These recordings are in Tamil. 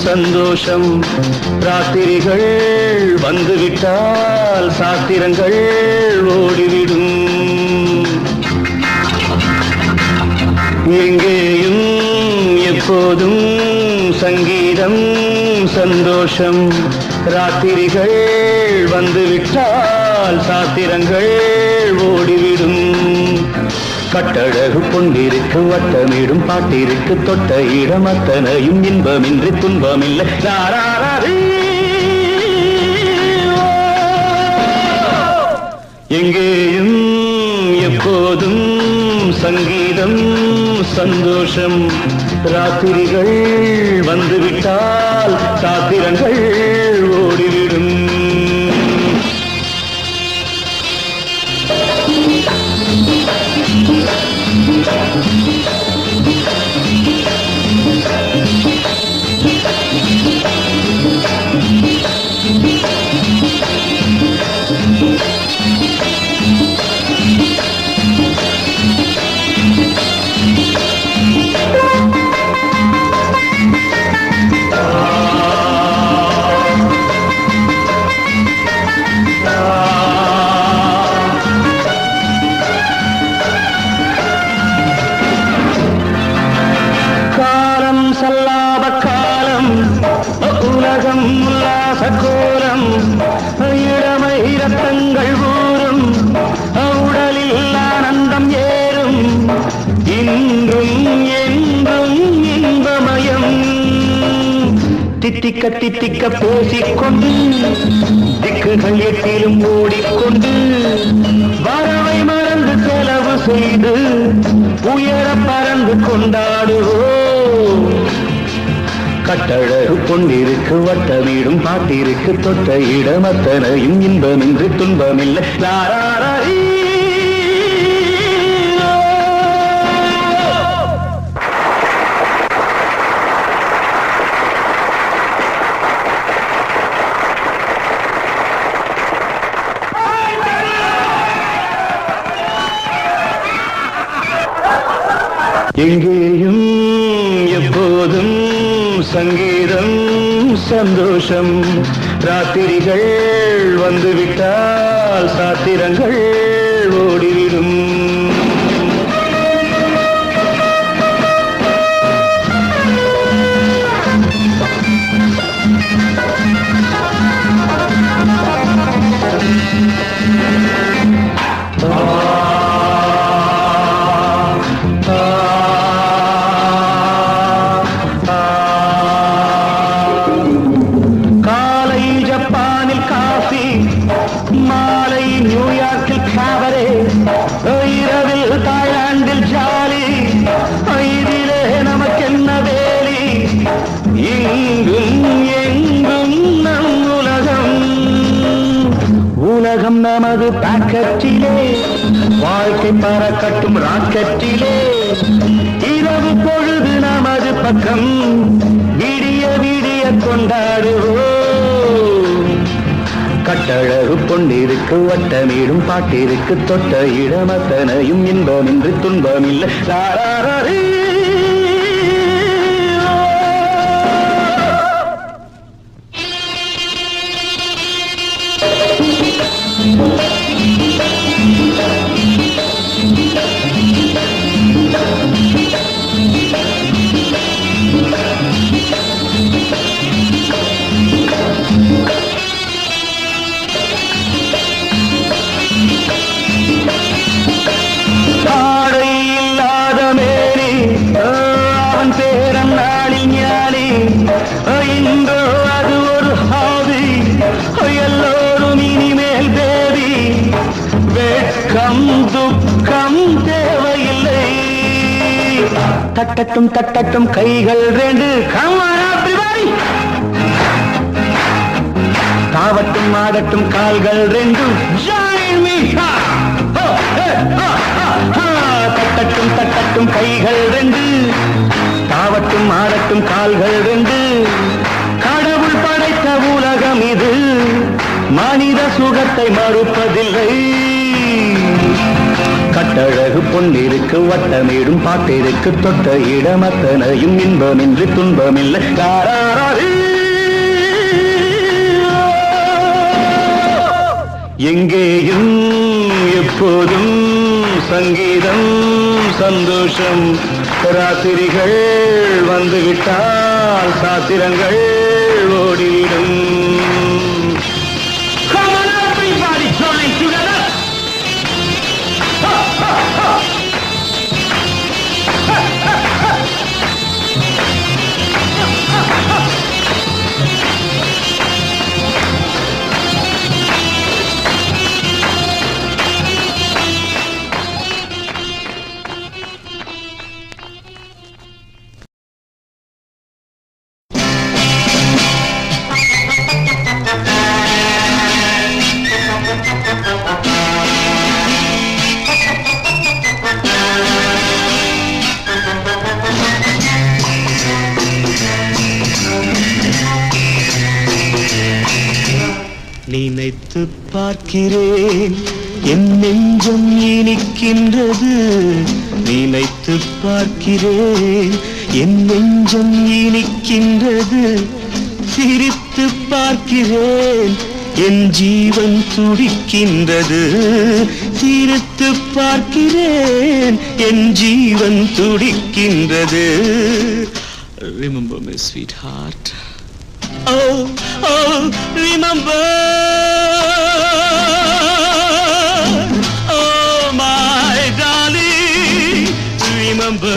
சந்தோஷம். ராத்திரிகள் வந்துவிட்டால் சாத்திரங்கள் ஓடிவிடும். எங்கேயும் எப்போதும் சங்கீதம் சந்தோஷம். ராத்திரிகள் வந்துவிட்டால் சாத்திரங்கள் ஓடிவிடும். கட்டழகு பொன்னிருக்கு வட்டமிடும் பாட்டிற்கு தொட்ட இடம் அத்தனையும் இன்பமின்றி துன்பமில்லை. எங்கேயும் எப்போதும் சங்கீதம் சந்தோஷம். ராத்திரிகள் வந்துவிட்டால் சாத்திரங்கள் ஓடிவிடும். உலகம் உல்லாச கோலம். இளமை ரத்தங்கள் ஊறும் உடலில் ஆனந்தம் ஏறும். இன்றும் என்றும் இன்பமயம். தித்திக்க தித்திக்க பேசிக்கொண்டு திக்குகள் எட்டிலும் ஓடிக்கொண்டு வரவை மறந்து செலவு செய்து உயர பறந்து கொண்டாடுவோம். கட்டழகு பொன்னிருக்கு வட்டமிடும் பாட்டிற்கு தொட்ட இடம் அத்தனையும் இன்பமின்றி துன்பமில்லை. எங்கேயும் எப்போதும் சங்கீதம் சந்தோஷம். ராத்திரிகள் வந்துவிட்டால் சாத்திரங்கள் ஓடிவிடும். மாலை நியூயார்க்கில் காவரே, இரவில் தாய்லாந்தில் ஜாலி. இதிலே நமக்கென்ன வேலி? இங்கும் எங்கும் நம் உலகம். உலகம் நமது பாக்கெட்டிலே, வாழ்க்கை பறக்கட்டும் ராக்கெட்டிலே. இரவு பொழுது நமது பக்கம், விடிய விடிய கொண்டாடுவோம். கட்டழகு பொன்னிருக்கு வட்டமிடும் பாட்டிற்கு தொட்ட இடம் அத்தனையும் இன்பமின்றி துன்பமில்லை. துக்கம் தேவையில்லை. தட்டட்டும் தட்டட்டும் கைகள் ரெண்டு, தாவட்டும் ஆடட்டும் கால்கள் ரெண்டு. தட்டட்டும் தட்டட்டும் கைகள் ரெண்டு, தாவட்டும் ஆடட்டும் கால்கள் ரெண்டு. கடவுள் படைத்த உலகம் இது, மனித சுகத்தை மறுப்பதில்லை. கட்டழகு பொன்னிருக்கு வட்டமேடும் பாட்டிற்கு தொட்ட இடமத்தனையும் இன்பமின்றி துன்பமில்லை. எங்கேயும் எப்போதும் சங்கீதம் சந்தோஷம். ராத்திரிகள் வந்துவிட்டால் சாத்திரங்கள் ஓடிவிடும். நினைத்து பார்க்கிறேன் என் நெஞ்சம் இனிக்கின்றது. நினைத்து பார்க்கிறேன் என் நெஞ்சம் இனிக்கின்றது. சிரித்து பார்க்கிறேன் என் ஜீவன் துடிக்கின்றது. சிரித்து பார்க்கிறேன் என் ஜீவன் துடிக்கின்றது. Remember me, sweetheart. Oh, oh, remember. Oh, my darling, remember.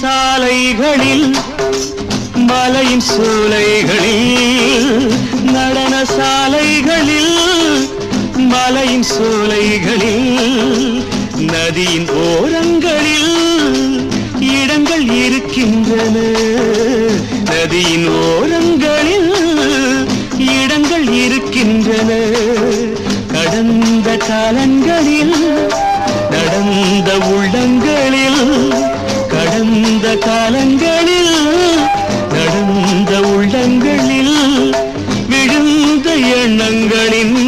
சாலைகளில் மலையின் சோலைகளில். நடன சாலைகளில் மலையின் சோலைகளில். நதியின் ஓரங்களில் இடங்கள் இருக்கின்றன. நதியின் ஓரங்களில் இடங்கள் இருக்கின்றன. கடந்த காலங்களில் நடந்த உள்ளங்களில். கடந்த காலங்களில் நடந்த உள்ளங்களில் விழுந்த எண்ணங்களின்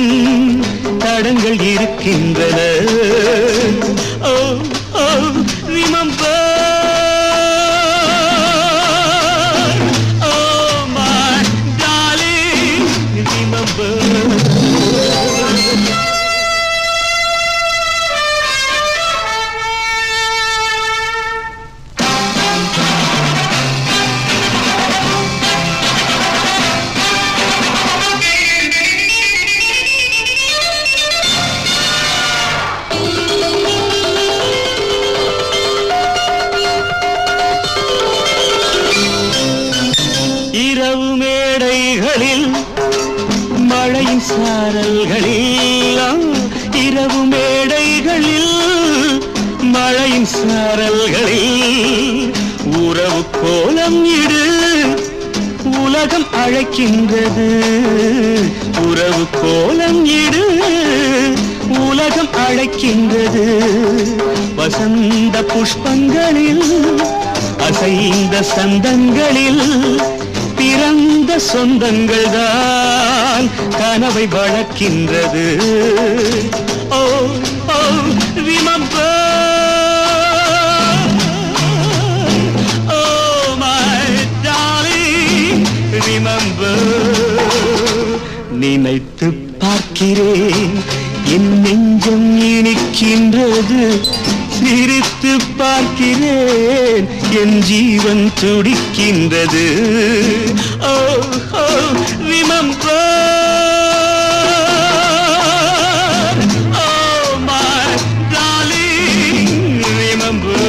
தடங்கள் இருக்கின்றன. ஓ ஓ remember. Oh my darling, remember. இரவு மேடைகளில் மழையின் சாரல்களில். இரவு மேடைகளில் மழையின் சாரல்களில். உறவு கோலம் இடு உலகம் அழைக்கின்றது. உறவு கோலம் இடு உலகம் அழைக்கின்றது. வசந்த புஷ்பங்களில் அசைந்த சந்தங்களில் பிறந்த சொந்தங்கள் தான் கனவை வளர்க்கின்றது. ஓ ஓ remember. Oh my darling, remember. நினைத்து பார்க்கிறேன் என் நெஞ்சம் இனிக்கின்றது. சிரித்து பார்க்கிறேன் என் ஜீவன் துடிக்கின்றது. Oh oh remember, oh my darling remember.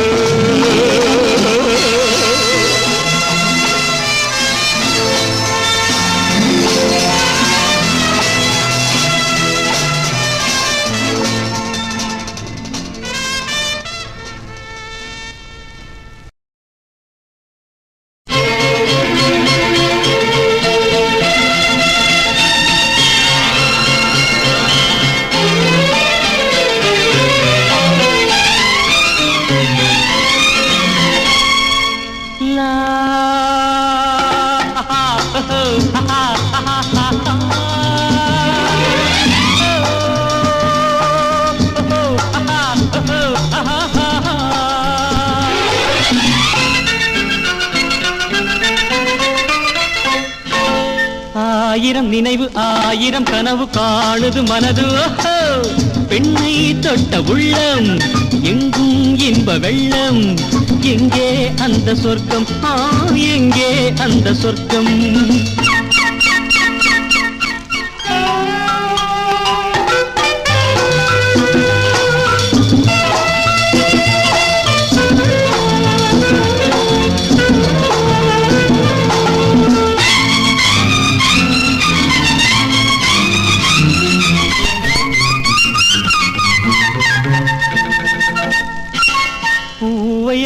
ஆயிரம் நினைவு ஆயிரம் கனவு காணுது மனது. பெண்ணை தொட்ட உள்ளம் எங்கும் இன்ப வெள்ளம். எங்கே அந்த சொர்க்கம், எங்கே அந்த சொர்க்கம்?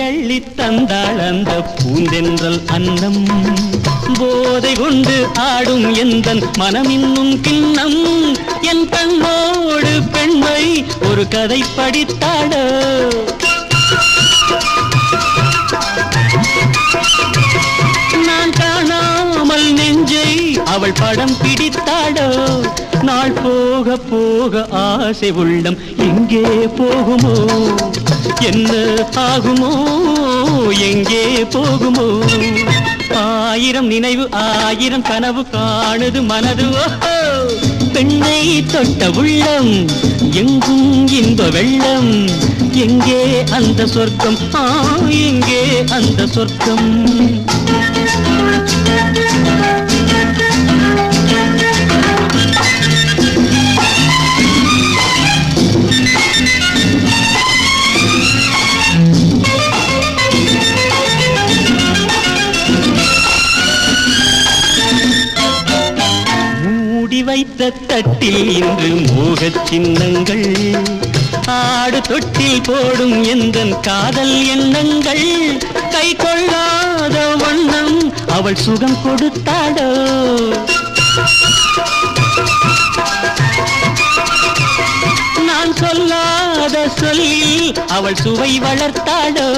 அள்ளி தந்தாள் அந்த பூந்தென்றல் அன்னம். போதை கொண்டு ஆடும் எந்தன் மனம் இன்னும் கிண்ணம். என் கண்ணோடு பெண்மை ஒரு கதை படித்தாடோ. நான் காணாமல் நெஞ்சை அவள் படம் பிடித்தாடோ. நாள் போக போக ஆசை உள்ளம் எங்கே போகுமோ, என்ன ஆகுமோ, எங்கே போகுமோ? ஆயிரம் நினைவு ஆயிரம் கனவு காணுது மனது. பெண்ணை தொட்ட உள்ளம் எங்கும் இன்ப வெள்ளம். எங்கே அந்த சொர்க்கம், எங்கே அந்த சொர்க்கம்? வைத்த தட்டில் இன்று மோகச் சின்னங்கள். ஆடு தொட்டில் போடும் எந்தன் காதல் எண்ணங்கள். கை கொள்ளாத வண்ணம் அவள் சுகம் கொடுத்தாடோ. நான் சொல்லாத சொல்லில் அவள் சுவை வளர்த்தாடோ.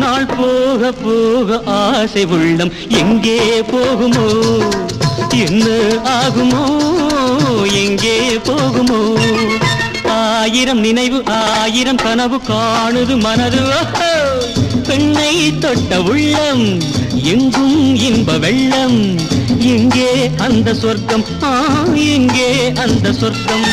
நாள் போக போக ஆசை உள்ளம் எங்கே போகுமோ, என்ன ஆகுமோ, எங்கே போகுமோ? ஆயிரம் நினைவு ஆயிரம் கனவு காணுது மனது. பெண்ணை தொட்ட உள்ளம் எங்கும் இன்ப வெள்ளம். எங்கே அந்த சொர்க்கம், எங்கே அந்த சொர்க்கம்?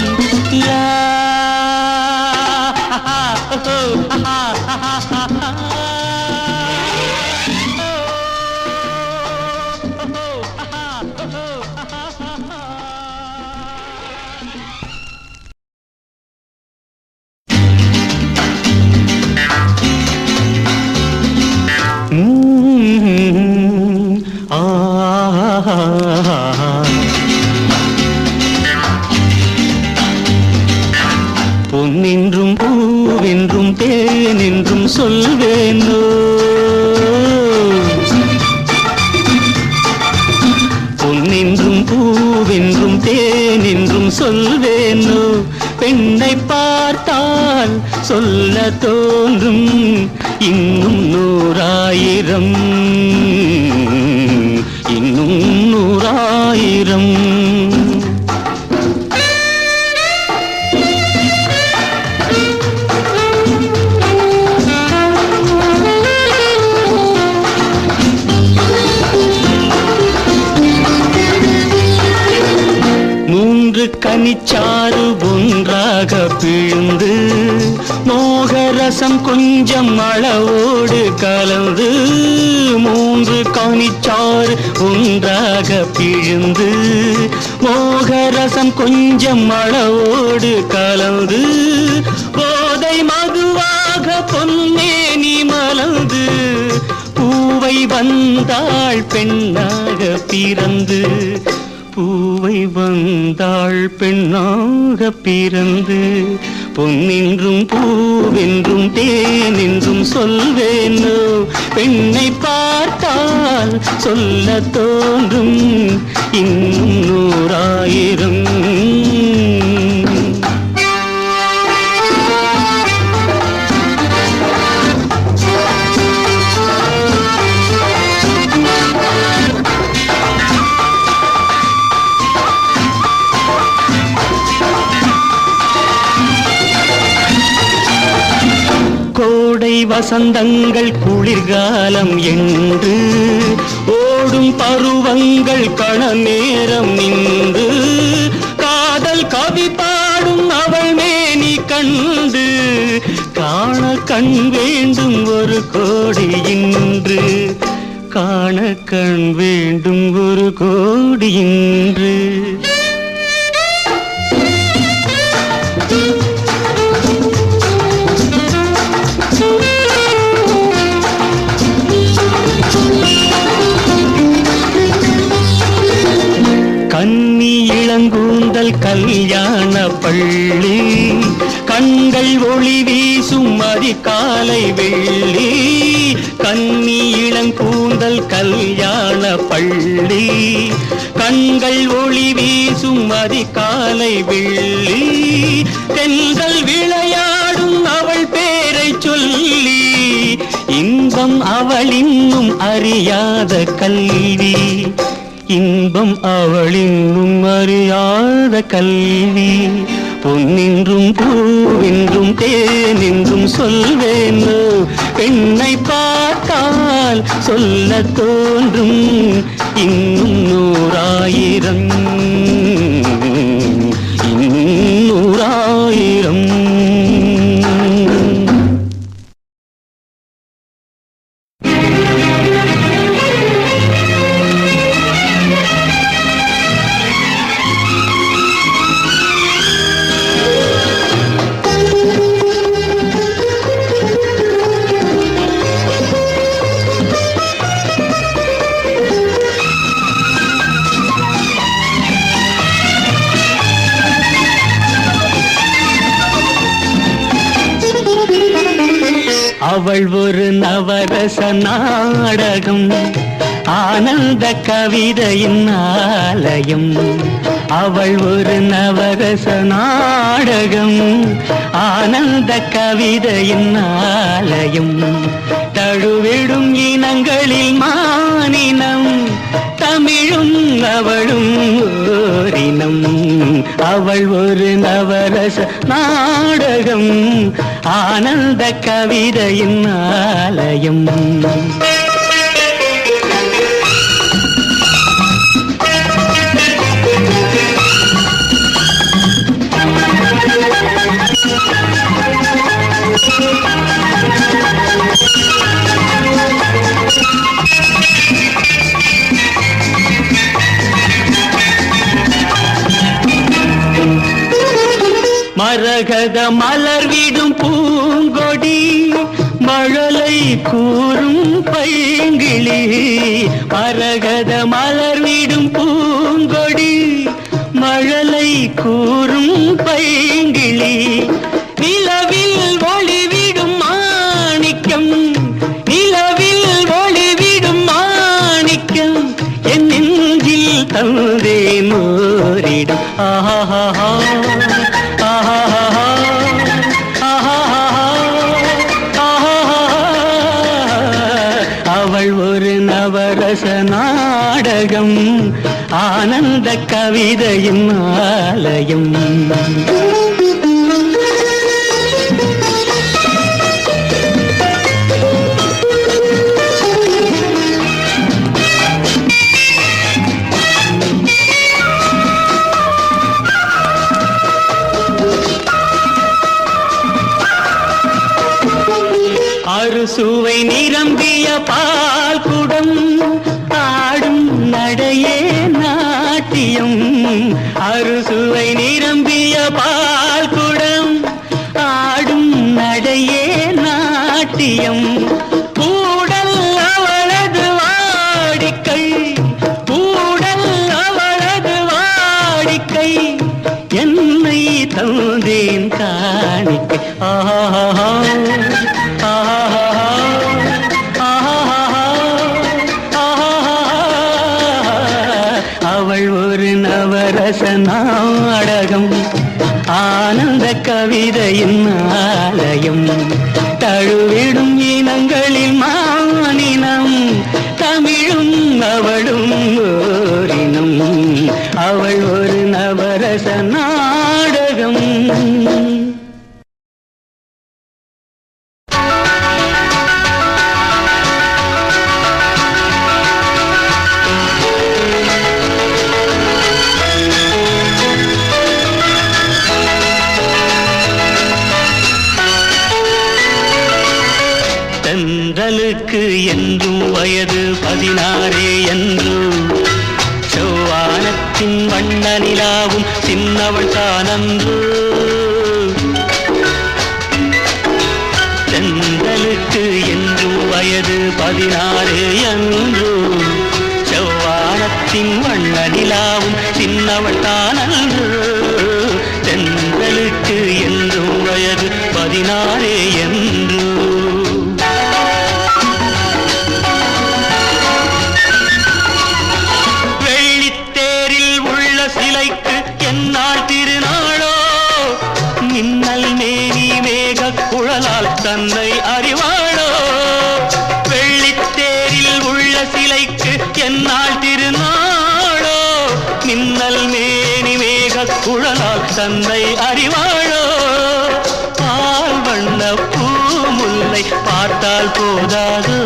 பொன்னின்றும் பூவென்றும் தேனென்றும் சொல்வேனோ. பொன்னின்றும் பூவென்றும் தேனென்றும் சொல்வேனோ. பெண்ணை பார்த்தால் சொல்ல தோன்றும் இன்னும் நூறாயிரம், இன்னும் நூறாயிரம். கனிச்சாறு ஒன்றாக பிழிந்து மோகரசம் கொஞ்சம் அளவோடு கலந்து 3 கனிச்சாறு ஒன்றாக பிழிந்து மோகரசம் கொஞ்சம் அளவோடு கலந்து போதை மதுவாக பொன்னேனி மலர்ந்து பூவை வந்தாள் பெண்ணாக பிறந்து பூவை வந்தாள் பெண்ணாக பிறந்து பொன்னென்றும் பூவென்றும் தேனென்றும் சொல்வேனோ பெண்ணை பார்த்தால் சொல்ல தோன்றும் இன்னும் 100,000 கோடை வசந்தங்கள் குளிர்காலம் என்று ஓடும் பருவங்கள் கண நேரம் நின்று காதல் கவி பாடும் அவள் மேனி கண்டு காண கண் வேண்டும் ஒரு கோடி இன்று காண கண் வேண்டும் ஒரு கோடி இன்று கன்னி இளங்கூந்தல் கல்யாண பள்ளி கண்கள் ஒளி வீசும் அதிகாலை வெள்ளி கன்னி இளங்கூந்தல் கல்யாண பள்ளி கண்கள் ஒளி வீசும் அதிகாலை வெள்ளி தென்றல் விளையாடும் அவள் பேரை சொல்லி இன்பம் அவள் இன்னும் அறியாத கல்வி இன்பம் அவள் இன்னும் அறியாத கல்வி பொன்னென்றும் பூவென்றும் தேனென்றும் சொல்வேனோ பெண்ணை பார்த்தால் சொல்ல தோன்றும் இன்னும் 100,000 இன்னும் 100,000 அவள் ஒரு நவரச நாடகம் ஆனந்த கவிதையின் ஆலயம் அவள் ஒரு நவரச நாடகம் ஆனந்த கவிதையின் ஆலயம் தழுவிடும் இனங்களில் மானினம் தமிழும் அவளும் ஓரினம் அவள் ஒரு நவரச நாடகம் ஆனந்த கவிதையின் ஆலயம் மரகத மலர்விடும் பூங்கொடி மழலை கூறும் பைங்கிளி மரகத மலர்விடும் பூங்கொடி மழலை கூறும் பைங்கிளி நிலவில் ஒளிவிடும் மாணிக்கம் நிலவில் ஒளிவிடும் மாணிக்கம் என் நெஞ்சில் தந்தேன் ஓரிடும் ஆஹா அவள் ஒரு நவரச நாடகம் ஆனந்த கவிதையின் ஆலயம் அறுசுவை நிரம்பிய பால் குடம் ஆடும் நடையே நாட்டியம். அறுசுவை நிரம்பிய பால் குடம் ஆடும் நடையே நாட்டியம். கூடல் அவளது வாடிக்கை, கூடல் அவளது வாடிக்கை, என்னை தந்தேன் காணிக்கை. ஆஹா அவள் ஒரு நவரச நாடகம், ஆனந்த கவிதையின் ஆலயம். தழுவிடும் இனங்களில் மானினம், தமிழும் அவளும் ஓரினம். அவள் ஒரு நவரச நாடகம். தென்றலுக்கு என்றும் வயது 16 என்று, செவ்வானத்தின் வண்ண நிலாவும் சின்னவள் தானன்று. தென்றலுக்கு என்றும் வயது 16 என்று, செவ்வானத்தின் வண்ண நிலாவும் சின்னவள் தானன்று. தென்றலுக்கு என்றும் வயது 16 என்று. சிலைக்கு என்னால் திருநாளோ, மின்னல் மேனி மேக குழலால் தன்னை அறிவாளோ. வெள்ளித்தேரில் உள்ள சிலைக்கு என்னால் திருநாளோ, மின்னல் மேனி மேக குழலால் தன்னை அறிவாளோ. பால் வண்ண பூமுல்லை பார்த்தால் போதாதோ,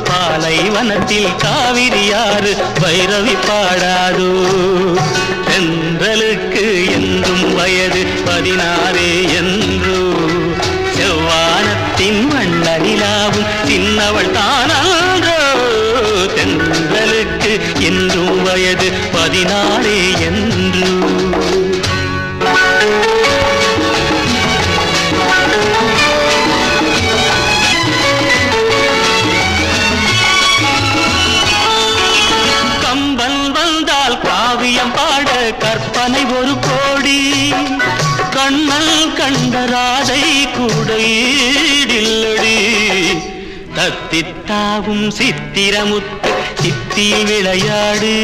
பாலைவனத்தில் காவிரியாறு பைரவி பாடாதோ. தென்றலுக்கு என்றும் வயது 16 என்று, செவ்வானத்தின் வண்ண நிலாவும் சின்னவள் தானன்றோ. தென்றலுக்கு என்றும் வயது 16 என்று. பாட கற்பனை ஒரு கோடி, கண்ணல் கண்ட ராதை கூட ஈடில்லடி. தத்தித்தாவும் சித்திரமுத்து சித்தியில் விளையாடி,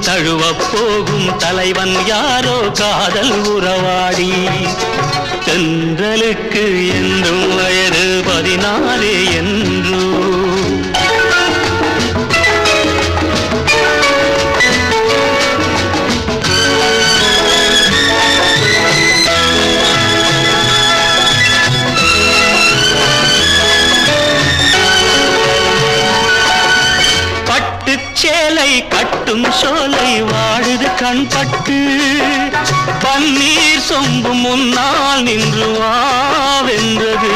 தழுவப் போகும் தலைவன் யாரோ காதல் உறவாடி. தென்றலுக்கு என்றும் வயது 16 என்று. சேலை கட்டும் சோலை வாழுது கண்பட்டு, பன்னீர் சொம்பு முன்னால் நின்று வாவென்றது.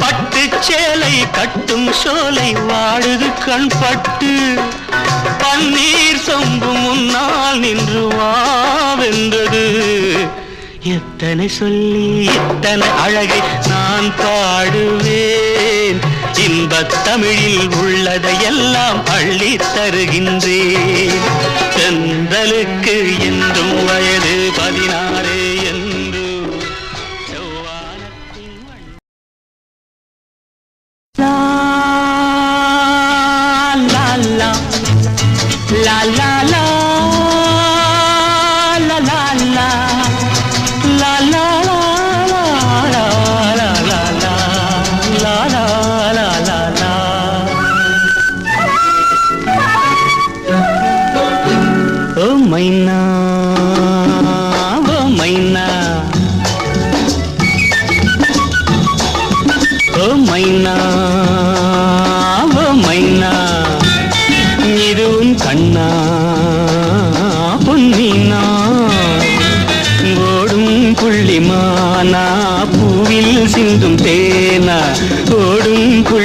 பட்டு சேலை கட்டும் சோலை வாழுது கண்பட்டு, பன்னீர் சொம்பு முன்னால் நின்று வாவென்றது. எத்தனை சொல்லி எத்தனை அழகை நான் பாடுவேன், இன்பத் தமிழில் உள்ளதையெல்லாம் அள்ளி தருகின்றேன். தென்றலுக்கு என்றும் வயது 16 என்று, செவ்வானத்தின் லா லா லா லா லா லா மைனா ஓ மைனா, ஓ மைனா ஓ மைனா, இது உன் கண்ணா பொன்னினா. ஓடும் புள்ளிமானா பூவில் சிந்தும் தேனா,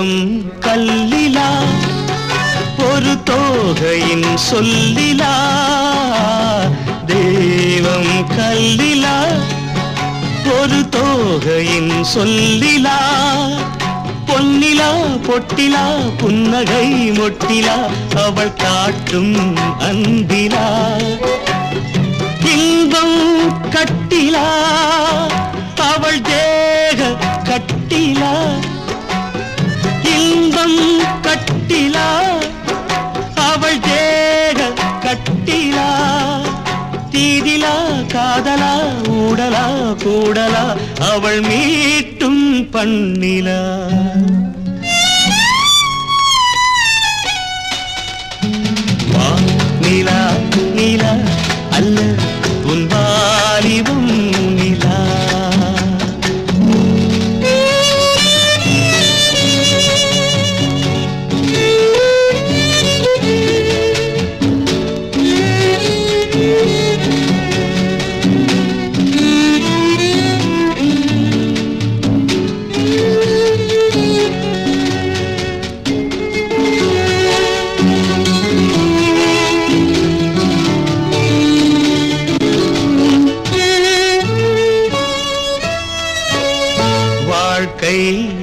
தெய்வம் கல்லிலா ஒரு தோகையின் சொல்லிலா தெய்வம் கல்லிலா ஒரு தோகையின் சொல்லிலா பொன்னிலா பொட்டிலா புன்னகை மொட்டிலா அவள் காட்டும் அன்பிலா இன்பம் கட்டிலா அவள் தேக கட்டிலா இன்பம் கட்டிலா அவள் தேக கட்டிலா தீதிலா காதலா ஊடலா கூடலா அவள் மீட்டும் பண்ணிலா நிலா நிலா அல்ல உன் வாலிபம் நிலா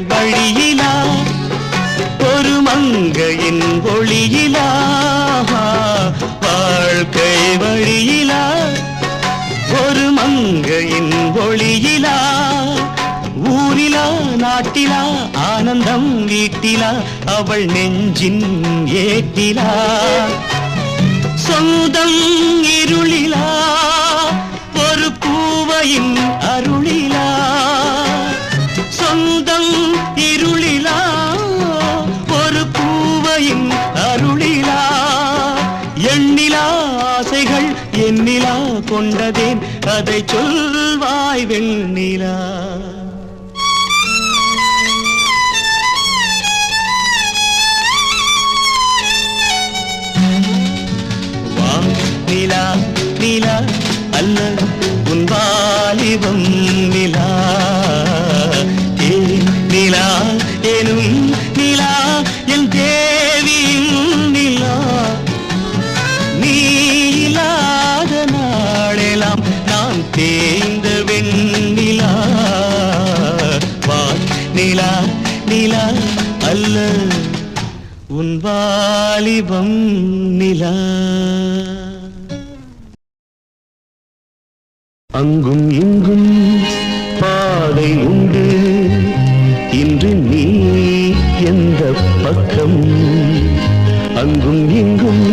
வழியிலா ஒரு மங்கையின் ஒளியிலா வாழ்க்கை வழியிலா ஒரு மங்கையின் ஒளியிலா ஊரிலா நாட்டிலா ஆனந்தம் வீட்டிலா அவள் நெஞ்சின் ஏட்டிலா சொந்தம் இருளிலா ஒரு பூவையின் அருளிலா சொந்தம் இருளிலா ஒரு பூவையின் அருளிலா எண்ணிலா ஆசைகள் எண்ணிலா கொண்டதேன் அதை சொல்வாய் வெண்ணிலா வா நிலா நிலா அல்ல உன் வாலிபம் நிலா நிலா எனும் நிலா என் தேவியும் நிலா நீ இல்லாத நாளெல்லாம் நான் தேய்ந்த வெண்ணிலா வா நிலா நிலா அல்ல உன் வாலிபம் நிலா அங்கும் இங்கும் பாதை உண்டு இன்று நீ எந்த பக்கம் அங்கும் இங்கும்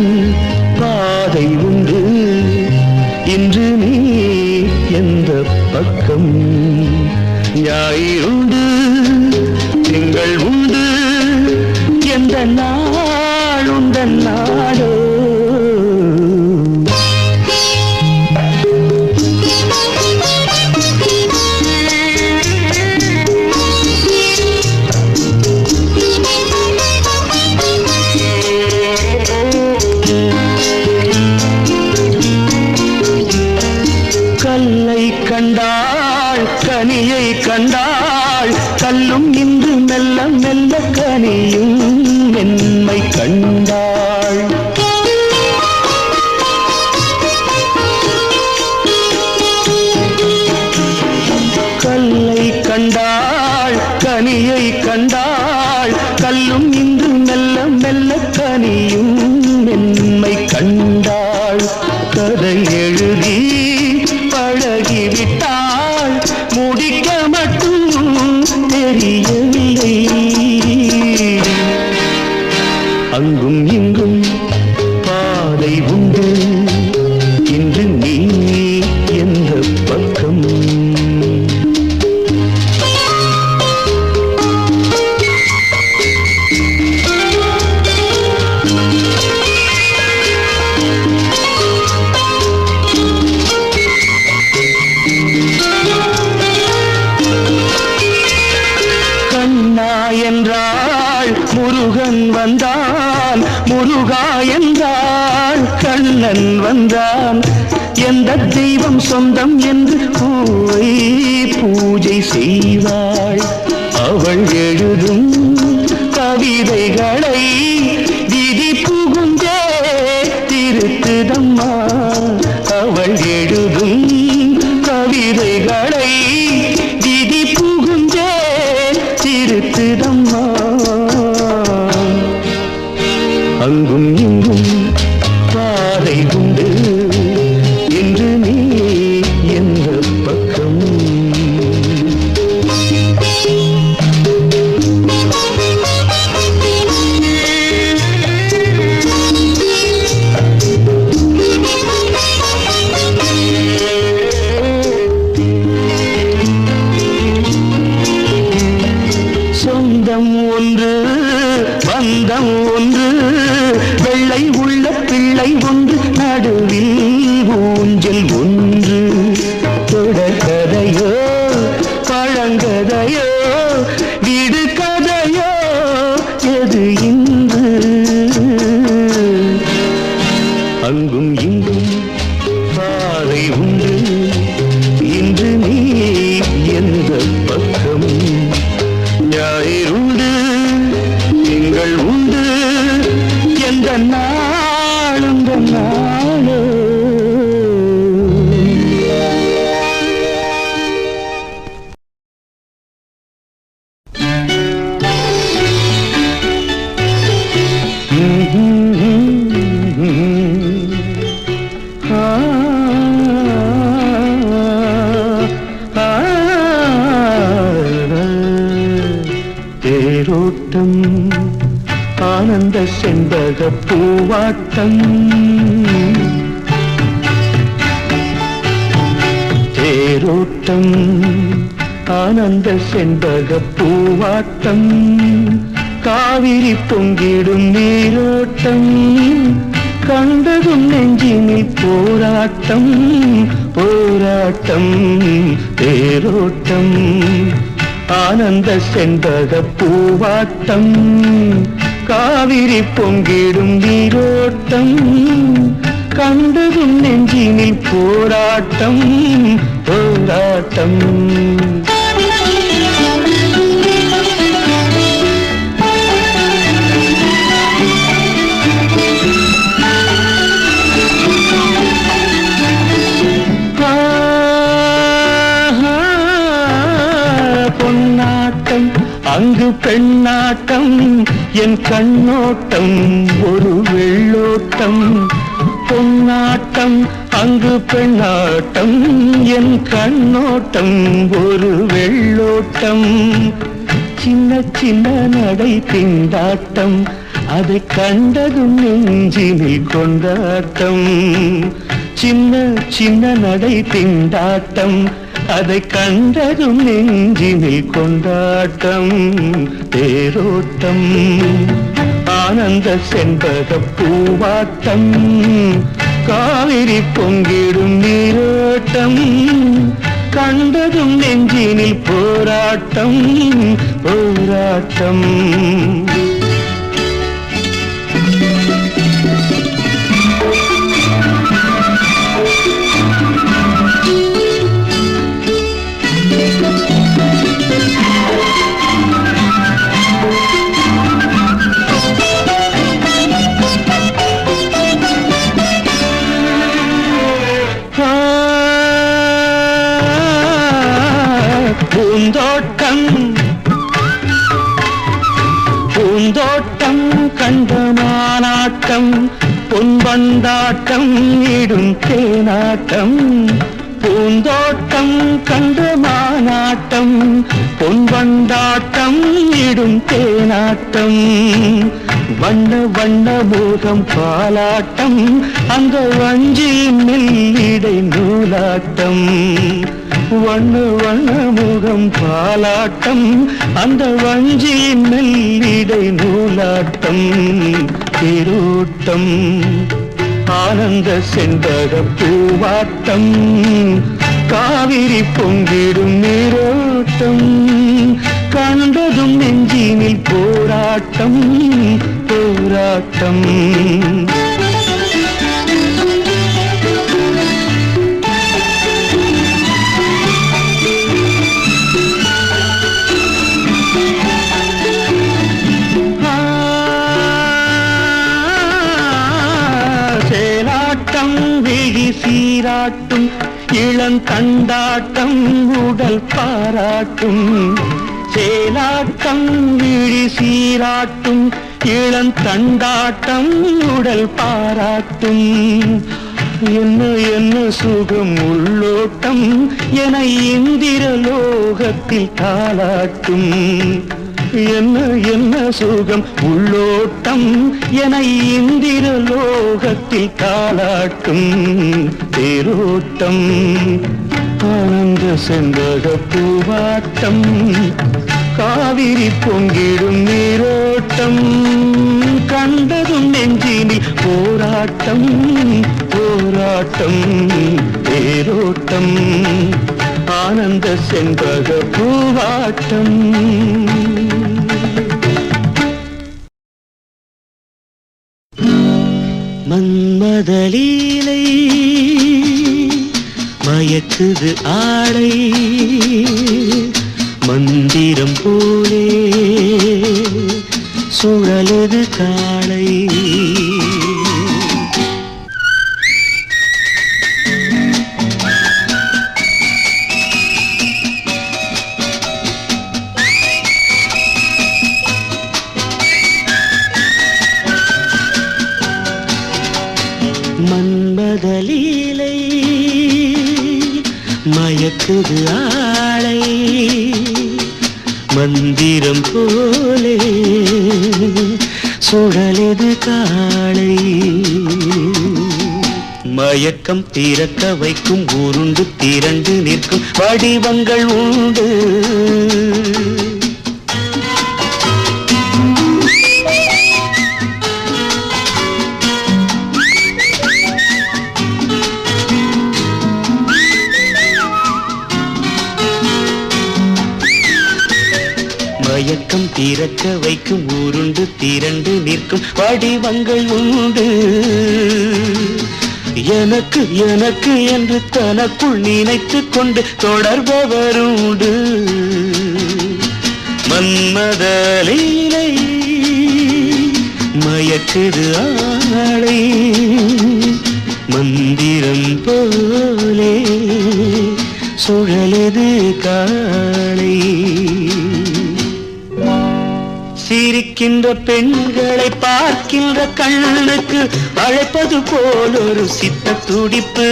பாதை உண்டு இன்று நீ எந்த பக்கம் ஞாயிறுண்டு திங்கள் உண்டு எந்த நாளுந்த நாடோ கண்டாள் கனியை கண்டாள் கல்லும் இன்று மெல்ல மெல்ல கனியும் மென்மை கண்டாள் கல்லை கண்டாள் கனியை கண்டாள் கல்லும் இன்று மெல்ல மெல்ல கனியும் மென்மை கண்டாள் கதை எழுதி பழகிவிட்டாள் முடிக்க மட்டும் தெரியவில்லை அங்கும் இங்கும் பாதை உண்டு இன்று நீ எந்த பக்கம் என்றாள் முருகன் வந்தான் முருகா என்றாள் கண்ணன் வந்தான் எந்த தெய்வம் சொந்தம் என்று பூவை பூஜை செய்வாள் அவள் எழுதும் கவிதைகளை விதி புகுந்தே திருத்துதம்மா அவள் எழுதும் கவிதைகளை விதி புகுந்தே திருத்துதம்மா அங்கும் இங்கும் பாதை உண்டு என்று நீ எந்த பக்கம் சொந்தம் ஒன்று பந்தம் ஒன்று வெள்ளை உள்ள பிள்ளை ஒன்று நடுவில் ஊஞ்சல் ஒன்று தொடர்கதையோ பழங்கதையோ வீடு கதையோ எது இன்று அங்கும் இங்கும் பாதை உண்டு இன்று நீ எந்த பக்கம் ஞாயிறுண்டு திங்கள் உண்டு எந்த நாளும் நாளோ தேரோட்டம் ஆனந்த செண்பக பூவாட்டம் தேரோட்டம் ஆனந்த செண்பக பூவாட்டம் காவிரி பொங்கிடும் நீரோட்டம் கண்டதும் நெஞ்சினில் போராட்டம் போராட்டம் தேரோட்டம் ஆனந்த செண்பக பூவாட்டம் காவிரி பொங்கிடும் நீரோட்டம் கண்டதும் நெஞ்சினில் போராட்டம் போராட்டம் பொன்னாட்டம் அங்கு பெண்ணாட்டம் என் கண்ணோட்டம் ஒரு வெள்ளோட்டம் பொன்னாட்டம் அங்கு பெண்ணாட்டம் என் கண்ணோட்டம் ஒரு வெள்ளோட்டம் சின்ன சின்ன நடை திண்டாட்டம் அதை கண்டதும் நெஞ்சினில் கொண்டாட்டம் சின்ன சின்ன நடை திண்டாட்டம் அதை கண்டதும் நெஞ்சினில் கொண்டாட்டம் தேரோட்டம் ஆனந்த செண்பக பூவாட்டம் காவிரி பொங்கிடும் நீரோட்டம் கண்டதும் நெஞ்சினில் போராட்டம் போராட்டம் பூந்தோட்டம் பூந்தோட்டம் கண்டமானாட்டம் பொன்பந்தாட்டம் இடும் தேனாட்டம் பூந்தோட்டம் கண்டமானாட்டம் பொன்பந்தாட்டம் இடும் தேனாட்டம் வண்ண வண்ண மோகம் பாலாட்டம் அந்த வஞ்சியின் மெல்லிடை நூலாட்டம் வண்ண வண்ண முகம் பாலாட்டம் அந்த வஞ்சியின் மெல்லிடை நூலாட்டம் தேரோட்டம் ஆனந்த செண்பக பூவாட்டம் காவிரி பொங்கிடும் நீரோட்டம் கண்டதும் நெஞ்சினில் போராட்டம் போராட்டம் சீராட்டும் இளந்தண்டாட்டம் உடல் பாராட்டும் சேலாட்டம் விழி சீராட்டும் இளந்தண்டாட்டம் உடல் பாராட்டும் என்ன என்ன சுகம் உள்ளோட்டம் என இந்திர லோகத்தில் தாளாட்டும் என்ன என்ன சுகம் உள்ளோட்டம் என இந்திர லோகத்தில் தாளாட்டும் தேரோட்டம் ஆனந்த செந்தக பூவாட்டம் காவிரி பொங்கிடும் நீரோட்டம் கண்டதும் நெஞ்சினில் போராட்டம் போராட்டம் தேரோட்டம் ஆனந்த செந்தக பூவாட்டம் மன்மதலீலை மயக்குது ஆடை மந்திரம் போலே சுழலுது காளை மன்மதலீலை மயக்குது ஆளை மந்திரம் போலே சுழலது காளை மயக்கம் திறக்க வைக்கும் உருண்டு திரண்டு நிற்கும் வடிவங்கள் உண்டு மயக்கம் திறக்க வைக்கும் உருண்டு திரண்டு நிற்கும் வடிவங்கள் உண்டு எனக்கு எனக்கு என்று தனக்குள் நினைத்து கொண்டு தொடர்பவருண்டு மன்மதலீலை மயக்குது ஆளை மந்திரம் போலே சுழலது காளை சிரிக்கின்ற பெண்களை பார்க்கின்ற கண்ணுக்கு அழைப்பது போல் ஒரு சித்த துடிப்பு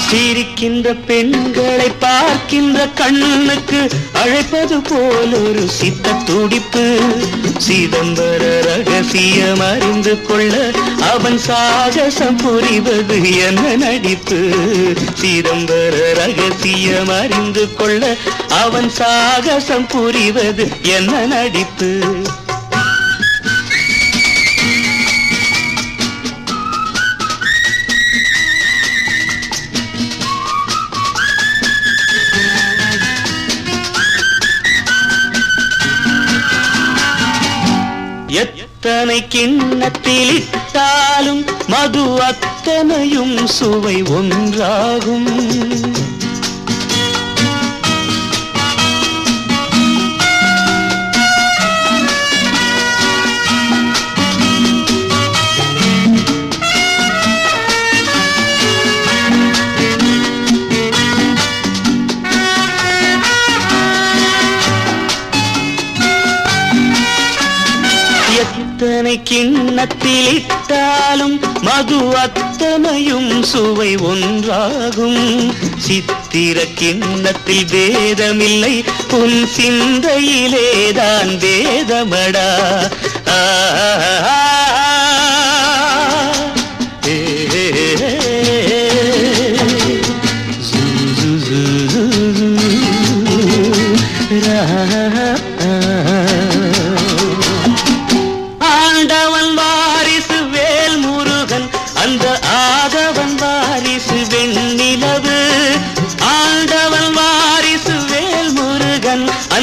சிரிக்கின்ற பெண்களை பார்க்கின்ற கண்ணுக்கு அழைப்பது போல் ஒரு சித்த துடிப்பு சிதம்பர ரகசியம் அறிந்து கொள்ள அவன் சாகசம் புரிவது என்ன நடிப்பு சிதம்பர ரகசியம் அறிந்து கொள்ள அவன் சாகசம் புரிவது என்ன நடிப்பு எத்தனை கிண்ணத்தில் இட்டாலும் மது அத்தனையும் சுவை ஒன்றாகும் எத்தனை கிண்ணத்தில் இட்டாலும் மது அத்தனையும் சுவை ஒன்றாகும் சித்திர கிண்ணத்தில் வேதமில்லை உன் சிந்தையிலேதான் வேதமடா ஆண்டவன் வாரிசு வேல் முருகன் அந்த ஆதவன் வாரிசு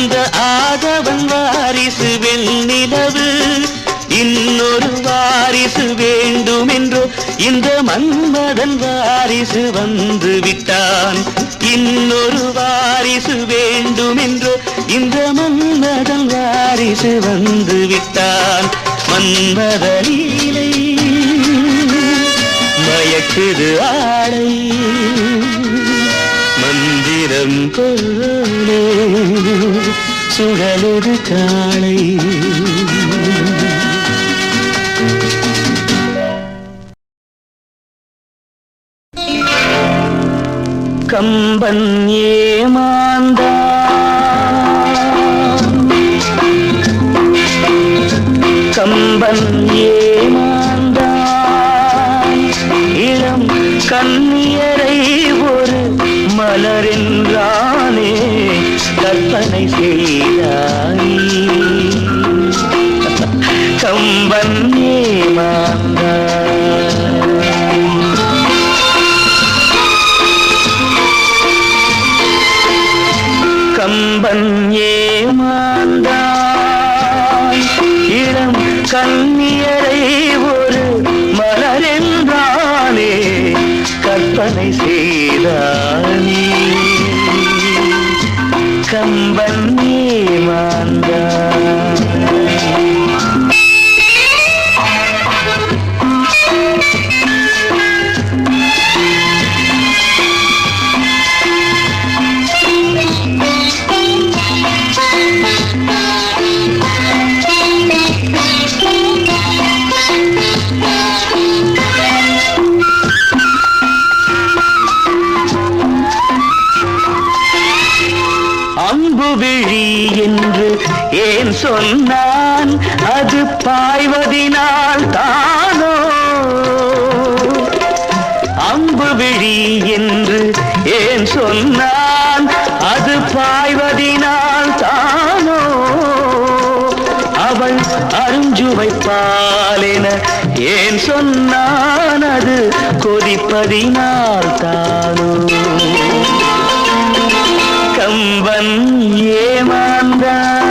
அந்த ஆதவன் வாரிசு வெண்ணிலவு இன்னொரு வாரிசு வேண்டுமென்றோ இந்த மன்மதன் வாரிசு வந்து விட்டான். இன்னொரு வாரிசு வேண்டுமென்றோ இந்த மன்மதன் வாரிசு வந்து விட்டான். மன்மத லீலை மயக்குது ஆடை மந்திரம் போலே சுழலுது காளை. கம்பன் ஏமாந்தான் கம்பன் ஏமாந்தான் இளம் கண்ணியரை ஒரு மலரென்றானே கற்பனை செய்தானே. கம்பன் ஏமாந்தான் கம்பன் ஏமாந்தான் இளம் கண்ணியரை ஒரு மலரென்றானே கற்பனை செய்தானே. கம்பன் ஏமாந்தான் அம்பு விழி என்று ஏன் சொன்னான் அது பாய்வதினால் தானோ. அம்பு விழி என்று ஏன் சொன்னான் அது பாய்வதினால் தானோ. அவள் அருஞ்சுவைப்பாலென ஏன் சொன்னான் அது கொதிப்பதினால் தானோ. கம்பன் ஏமாந்தான்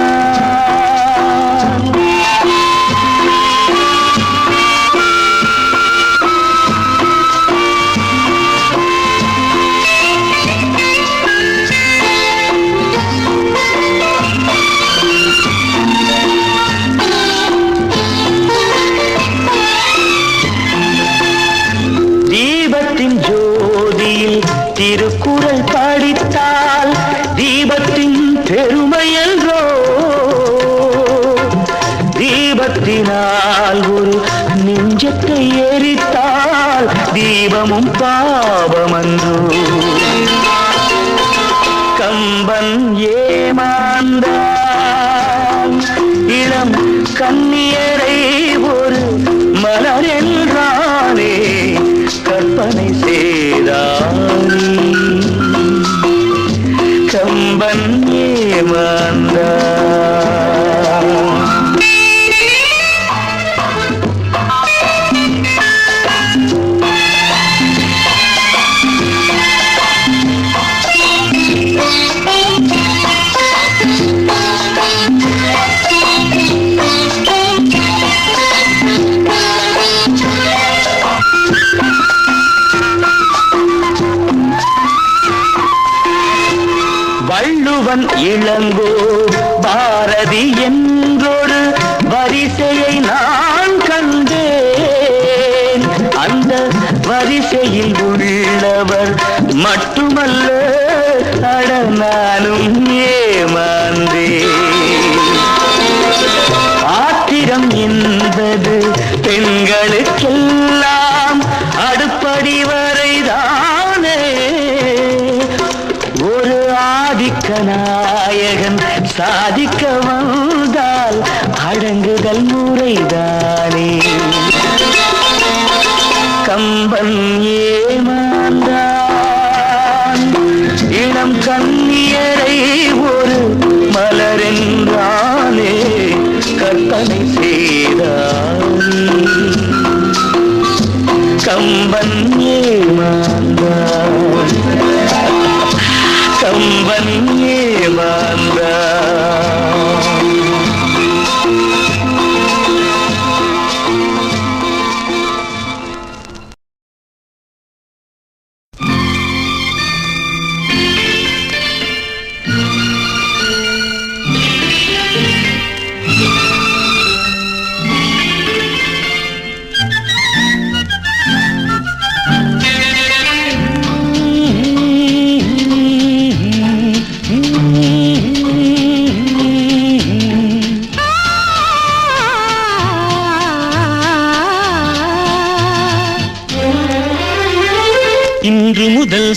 தீபத்தின் ஜோதியில் திருக்குறள் படித்தால் தீபத்தின் பெருமை என்றோ. தீபத்தினால் ஒரு நெஞ்சத்தை எரித்தால் தீபமும் பாவமன்றோ. கம்பன் ஏமாந்தான் இளம் கண்ணியரை ஒரு மலரென்றானே கற்பனை செய்தானே. கம்பன் ஏமாந்தான் வள்ளுவன் இளங்கோ பாரதி என்றொரு வரிசையை நான் கண்டேன். அந்த வரிசையில் உள்ளவர் மட்டுமல்ல அட நானும் ஏமாந்தேன். ஆத்திரம் என்பது பெண்களுக்கெல்லாம் அடுப்படி வரைதானே. ஒரு ஆதிக்க நாயகன் சாதிக்க வந்தால் அடங்குதல் முறைதானே. கம்பன் ஏமாந்தான் இளம் கண்ணியரை ஒரு மலரென்றானே கற்பனை செய்தானே. கம்பன் ஏமாந்தான் கம்பன் ஏமாந்தான்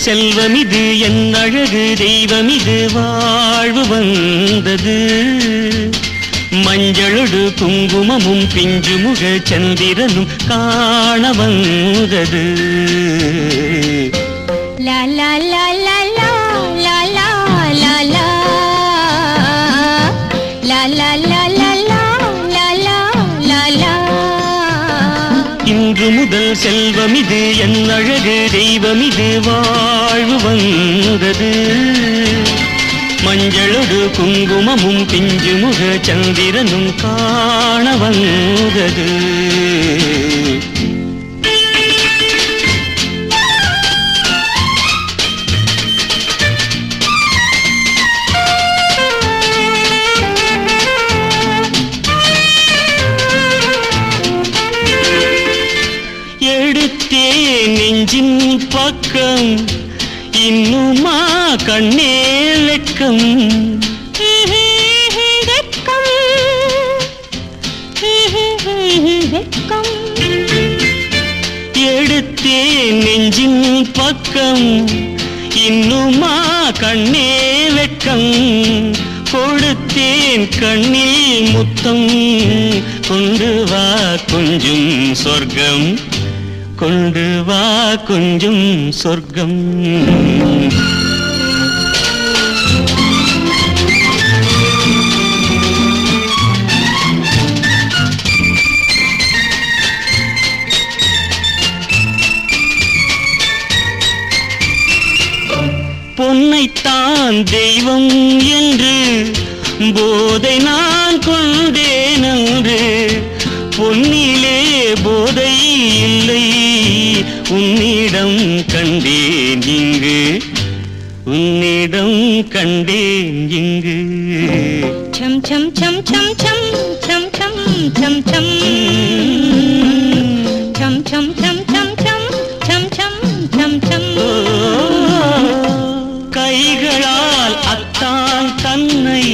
செல்வம் இது என் அழகு தெய்வம் இது வாழ்வு வந்தது மஞ்சளொடு குங்குமமும் பிஞ்சு முக சந்திரனும் காண வந்தது லா லா லா லா லா லா லா லா லா லா லா லா லா லா லா லா லா. இன்று முதல் செல்வம் இது என் அழகு தெய்வம் இது வாழ்வு வந்தது மஞ்சளொடு குங்குமமும் பிஞ்சு முக சந்திரனும் காண வந்தது எடுத்தே நெஞ்சின் பக்கம் இன்னுமா கண்ணே வெட்கம் எடுத்தே நெஞ்சின் பக்கம் இன்னுமா கண்ணே வெட்கம் கொடுத்தேன் கண்ணில் முத்தம் கொண்டு வா கொஞ்சம் சொர்க்கம் கொண்டு வா கொஞ்சம் சொர்க்கம் பொன்னைத்தான் தெய்வம் என்று போதை நான் கொண்டேன் என்று பொன்னிலே போதை இல்லை உன்னிடம் கண்டேன் இங்கு உன்னிடம் கண்டேன் இங்கு சம் சம் சம் சம் சம் சம் சம் சம் சம் சம் சம் சம் சம் சம் சம் சம் சம். கைகளால் அத்தான் தன்னை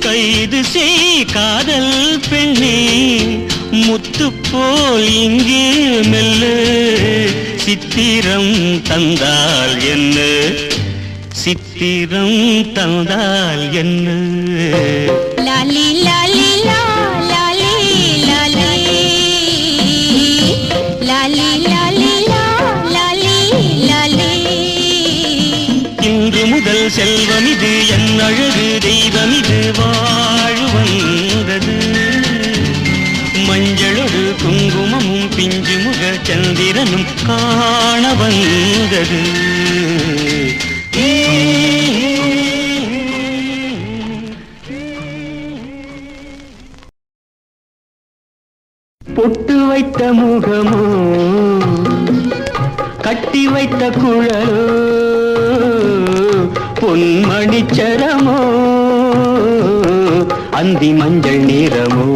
கைது செய் காதல் பெண்ணே முத்து போல் இங்கு மெல்ல சித்திரம் தந்தால் என்ன சித்திரம் தந்தால் என்ன லாலி லாலி லா லாலி லாலி லாலி லாலி லா லாலி லாலி. இன்று முதல் செல்வம் இது என் அழகு தெய்வம் இது வாழ்வு வந்தது மஞ்சளொடு குங்குமமும் பிஞ்சு முக சந்திரனும் காண வந்தது பொட்டு வைத்த முகமோ கட்டி வைத்த குழலோ பொன்மணிச்சரமோ அந்தி மஞ்சள் நிறமோ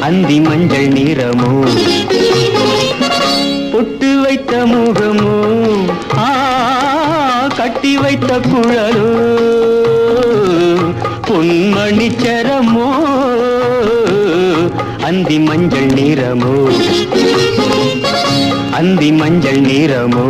அந்தி மஞ்சள் நிறமோ பொட்டு வைத்த முகமோ கட்டி வைத்த குழலோ பொன்மணிச்சரமோ அந்தி மஞ்சள் நிறமோ அந்தி மஞ்சள் நிறமோ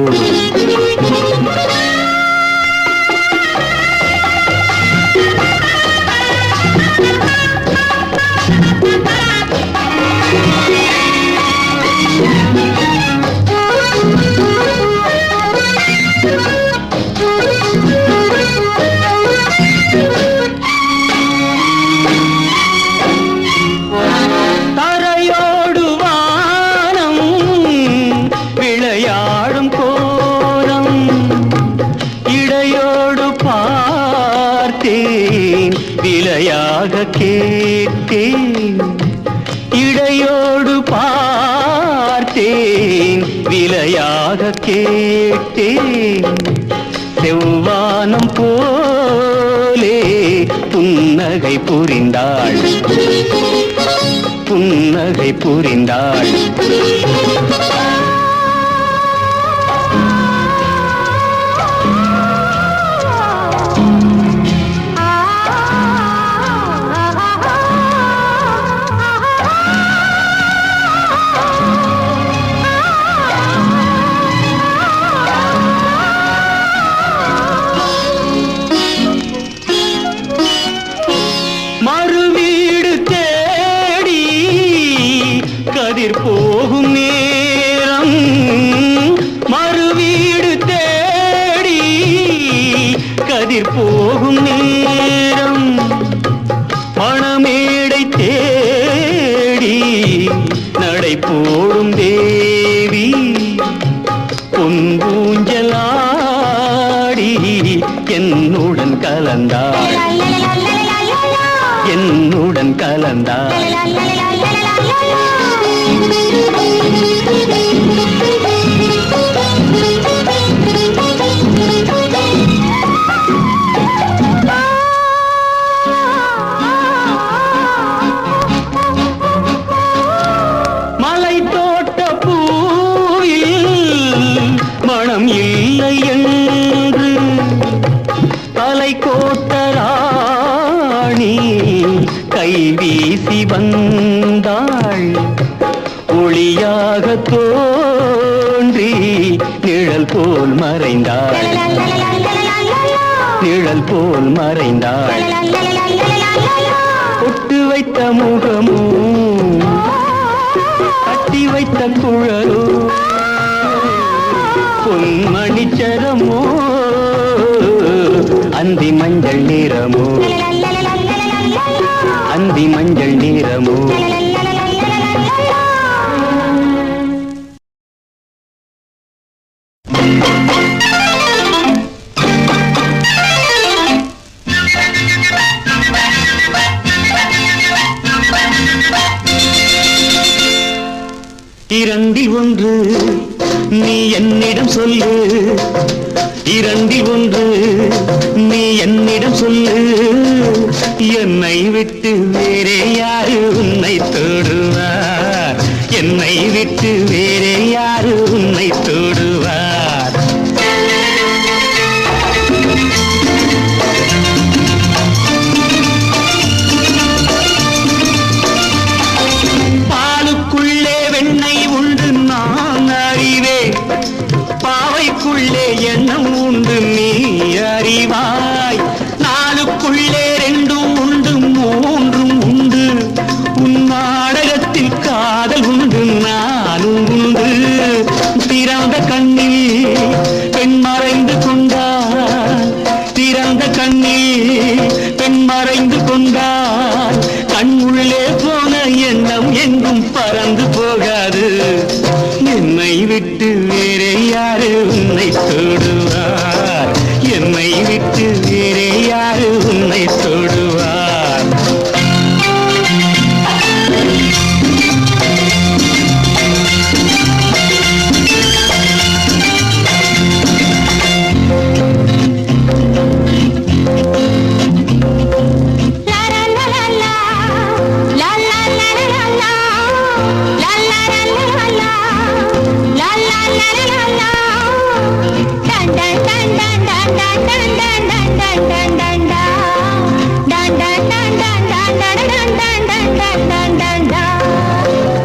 விலையாக கேட்டேன் இடையோடு பார்த்தேன் விலையாக கேட்டேன் செவ்வானம் போலே புன்னகை புரிந்தாள் புன்னகை புரிந்தாள் உயிர் போகும் நேரம் மணமேடை தேடி நடை போடும் தேவி பொன்பூஞ்சலாடி என்னுடன் கலந்தாள் என்னுடன் கலந்தாள் மலை தோட்ட பூவில் மனம் இல்லை என்று தலை கோட்ட ராணி கை வீசி வந்தாள் ஒளியாக தோன்றி நிழல் போல் மறைந்தாள் நிழல் போல் மறைந்தாள் ஒட்டு வைத்த முகமோ கட்டி வைத்த குழலோ பொன்மணிச்சரமோ அந்தி மஞ்சள் நிறமோ அந்தி மஞ்சள் நிறமோ இரண்டில் ஒன்று நீ என்னிடம் சொல்லு இரண்டில் ஒன்று நீ என்னிடம் சொல்லு என்னை விட்டு வேறே யாரு உன்னை தொடுவார் என்னை விட்டு வேறே யாரு உன்னை தொடுவார் பாலுக்குள்ளே வெண்ணெய் உண்டு நான் அறிவேன் பாவைக்குள்ளே எண்ணம் உண்டு நீ அறிவாய் நாளுக்குள்ளே ரெண்டும் உண்டு மூன்றும் உண்டு உன் நாடகத்தில் காதல் உண்டு நானும் உண்டு திறந்த கண்ணில் பெண் மறைந்து கொண்டால் திறந்த கண்ணில் பெண் மறைந்து கொண்டால் கண் உள்ளே போன எண்ணம் எங்கும் பறந்து போகாது என்னை விட்டு வேறே யாரு உன்னை தொடுவார் என்னை விட்டு வேறே யாரு உன்னை தொடுவார்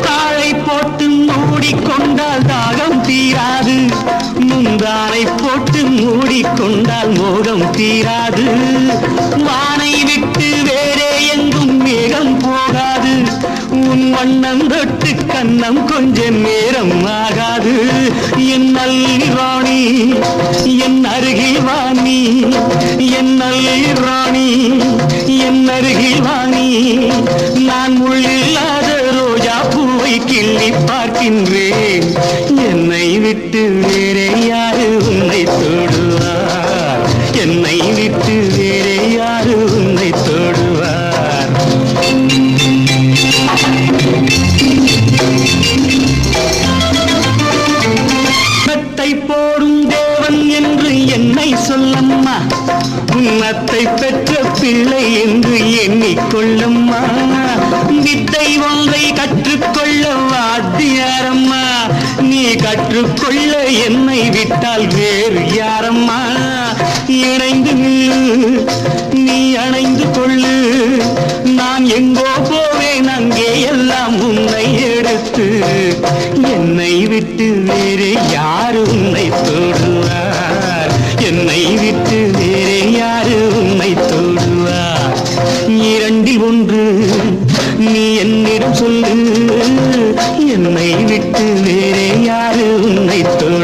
காலை போட்டு மூடிக்கொண்டால் தாகம் தீராது முந்தானை போட்டு மூடிக்கொண்டால் மோகம் தீராது வானை விட்டு வேறே எங்கும் மேகம் போகாது உன் வண்ணம் தொட்டு கண்ணம் கொஞ்ச நேரம் ஆகாது என் நல்லி ராணி என் அருகில் வாணி என் நல்லி ராணி என் அருகில் வாணி நான் முள்ளில்லாத ரோஜா பூவை கிள்ளி பார்க்கின்றேன் என்னை விட்டு வேறே யாரு உன்னை தொடுவார் என்னை விட்டு வேறே யாரு உன்னை தொடுவார் உன்னத்தை போடும் தேவன் என்று என்னை சொல்லம்மா உன்னத்தை பெற்ற பிள்ளை என்று எண்ணிக்கொள்ளம்மா வித்தை ஒன்றை கற்றுக்கொள்ள வாத்தியாரம்மா நீ கற்றுக்கொள்ள என்னை விட்டால் வேறு யாரம்மா இணைந்து நீ அணைந்து கொள்ளு நான் எங்கோ போவேன் அங்கே எல்லாம் உன்னை எடுத்து என்னை விட்டு வேறு யாரு உன்னை தொடுவார் என்னை விட்டு வேறு யாரு உன்னை தொடுவார் இரண்டில் ஒன்று நீ என்னிடம் சொல்லு என்னை விட்டு வேறு யாரு உன்னை தொடு